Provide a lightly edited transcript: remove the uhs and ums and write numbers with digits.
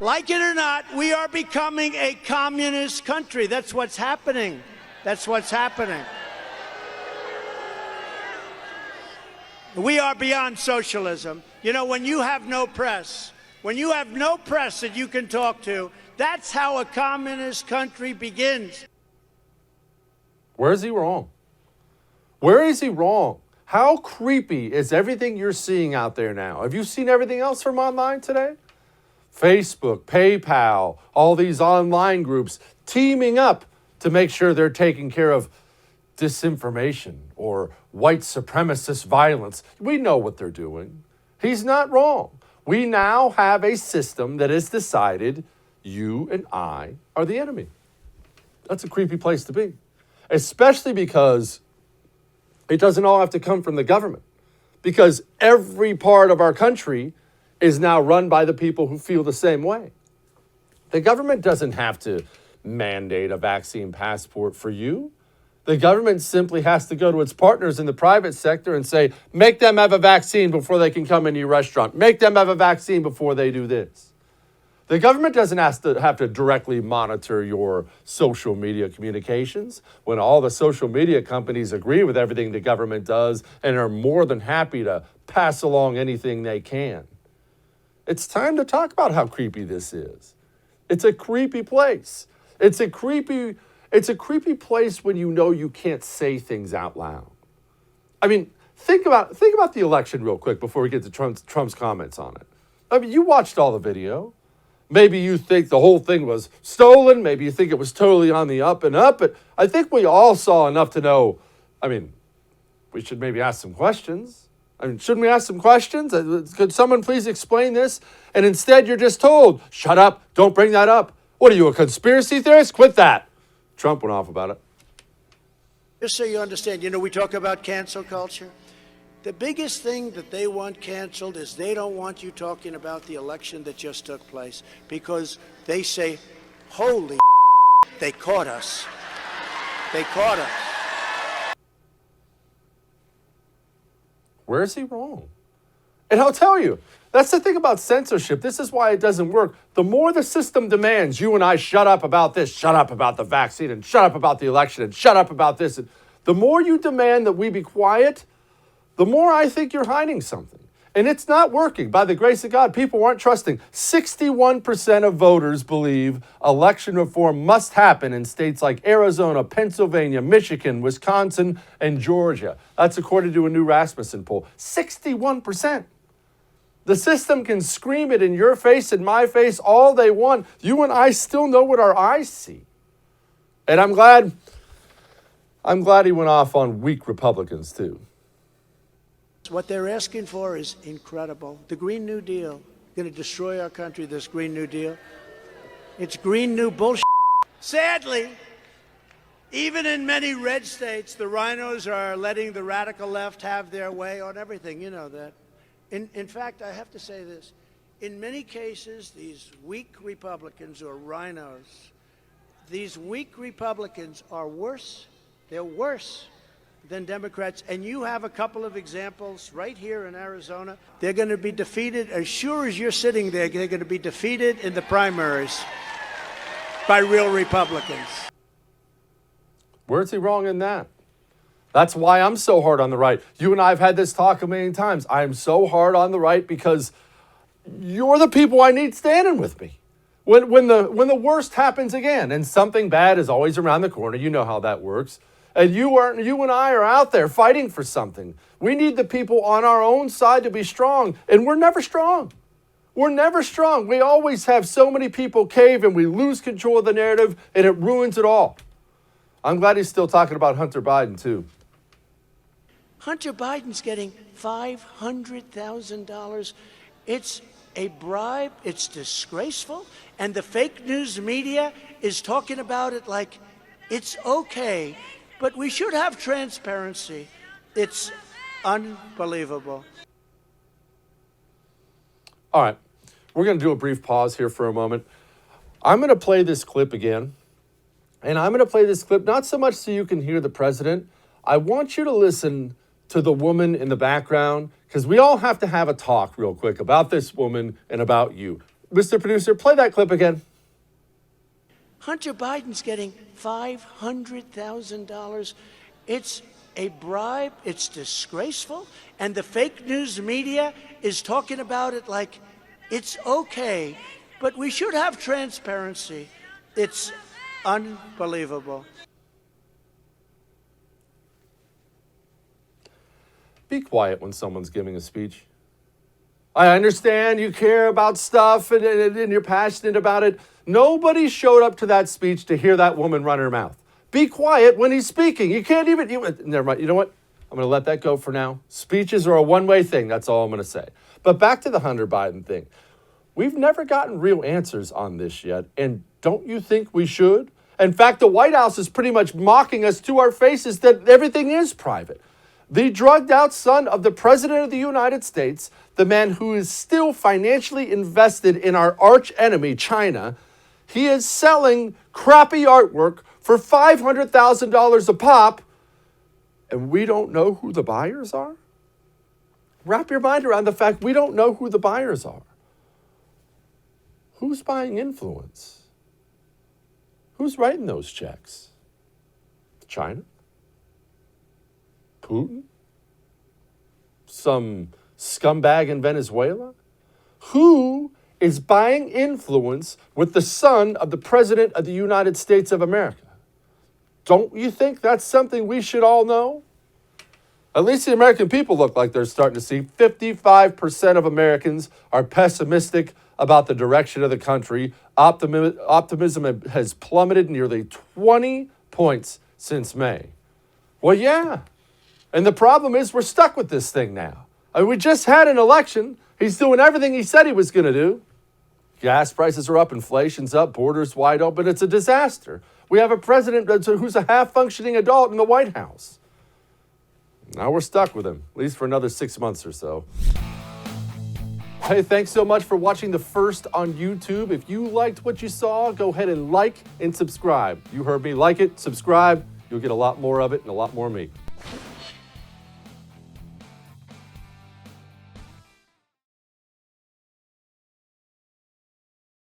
Like it or not, we are becoming a communist country. That's what's happening. That's what's happening. We are beyond socialism. You know, when you have no press, that you can talk to, that's how a communist country begins. Where is he wrong? Where is he wrong? How creepy is everything you're seeing out there now? Have you seen everything else from online today? Facebook, PayPal, all these online groups teaming up to make sure they're taking care of disinformation or white supremacist violence. We know what they're doing. He's not wrong. We now have a system that has decided you and I are the enemy. That's a creepy place to be, especially because it doesn't all have to come from the government, because every part of our country is now run by the people who feel the same way. The government doesn't have to mandate a vaccine passport for you. The government simply has to go to its partners in the private sector and say, make them have a vaccine before they can come into your restaurant. Make them have a vaccine before they do this. The government doesn't have to directly monitor your social media communications when all the social media companies agree with everything the government does and are more than happy to pass along anything they can. It's time to talk about how creepy this is. It's a creepy place. It's a creepy place when you know you can't say things out loud. I mean, think about the election real quick before we get to Trump's comments on it. I mean, you watched all the video. Maybe you think the whole thing was stolen. Maybe you think it was totally on the up and up. But I think we all saw enough to know, I mean, we should maybe ask some questions. I mean, shouldn't we ask some questions? Could someone please explain this? And instead, you're just told, shut up, don't bring that up. What are you, a conspiracy theorist? Quit that. Trump went off about it. Just so you understand, you know, we talk about cancel culture. The biggest thing that they want canceled is they don't want you talking about the election that just took place, because they say, holy they caught us. They caught us. Where is he wrong? And I'll tell you, that's the thing about censorship. This is why it doesn't work. The more the system demands you and I shut up about this, shut up about the vaccine, and shut up about the election, and shut up about this, and the more you demand that we be quiet, the more I think you're hiding something. And it's not working. By the grace of God, people aren't trusting. 61% of voters believe election reform must happen in states like Arizona, Pennsylvania, Michigan, Wisconsin, and Georgia. That's according to a new Rasmussen poll. 61%. The system can scream it in your face and my face all they want. You and I still know what our eyes see. And I'm glad he went off on weak Republicans too. What they're asking for is incredible. The Green New Deal, going to destroy our country, this Green New Deal. It's Green New bullshit. Sadly, even in many red states, the rhinos are letting the radical left have their way on everything. You know that. In fact, I have to say this. In many cases, these weak Republicans or rhinos, these weak Republicans are worse. They're worse than Democrats. And you have a couple of examples right here in Arizona. They're going to be defeated, as sure as you're sitting there, they're going to be defeated in the primaries by real Republicans. Where's he wrong in that? That's why I'm so hard on the right. You and I have had this talk a million times. I am so hard on the right because you're the people I need standing with me. When the worst happens again, and something bad is always around the corner, you know how that works. And you and I are out there fighting for something. We need the people on our own side to be strong, and we're never strong. We're never strong. We always have so many people cave, and we lose control of the narrative, and it ruins it all. I'm glad he's still talking about Hunter Biden, too. Hunter Biden's getting $500,000. It's a bribe. It's disgraceful. And the fake news media is talking about it like it's okay. But we should have transparency. It's unbelievable. All right. We're going to do a brief pause here for a moment. I'm going to play this clip again. And I'm going to play this clip not so much so you can hear the president. I want you to listen to the woman in the background, because we all have to have a talk real quick about this woman and about you. Mr. Producer, play that clip again. Hunter Biden's getting $500,000. It's a bribe. It's disgraceful. And the fake news media is talking about it like it's okay. But we should have transparency. It's unbelievable. Be quiet when someone's giving a speech. I understand you care about stuff and you're passionate about it. Nobody showed up to that speech to hear that woman run her mouth. Be quiet when he's speaking. You can't even, never mind. You know what? I'm going to let that go for now. Speeches are a one-way thing. That's all I'm going to say. But back to the Hunter Biden thing. We've never gotten real answers on this yet. And don't you think we should? In fact, the White House is pretty much mocking us to our faces that everything is private. The drugged out son of the President of the United States, the man who is still financially invested in our arch enemy, China, he is selling crappy artwork for $500,000 a pop, and we don't know who the buyers are? Wrap your mind around the fact we don't know who the buyers are. Who's buying influence? Who's writing those checks? China? Putin? Some scumbag in Venezuela? Who is buying influence with the son of the President of the United States of America? Don't you think that's something we should all know? At least the American people look like they're starting to see. 55% of Americans are pessimistic about the direction of the country. Optimism has plummeted nearly 20 points since May. Well, yeah. And the problem is we're stuck with this thing now. I mean, we just had an election. He's doing everything he said he was going to do. Gas prices are up, inflation's up, borders wide open. It's a disaster. We have a president who's a half-functioning adult in the White House. Now we're stuck with him, at least for another 6 months or so. Hey, thanks so much for watching The First on YouTube. If you liked what you saw, go ahead and like and subscribe. You heard me. Like it, subscribe. You'll get a lot more of it and a lot more of me.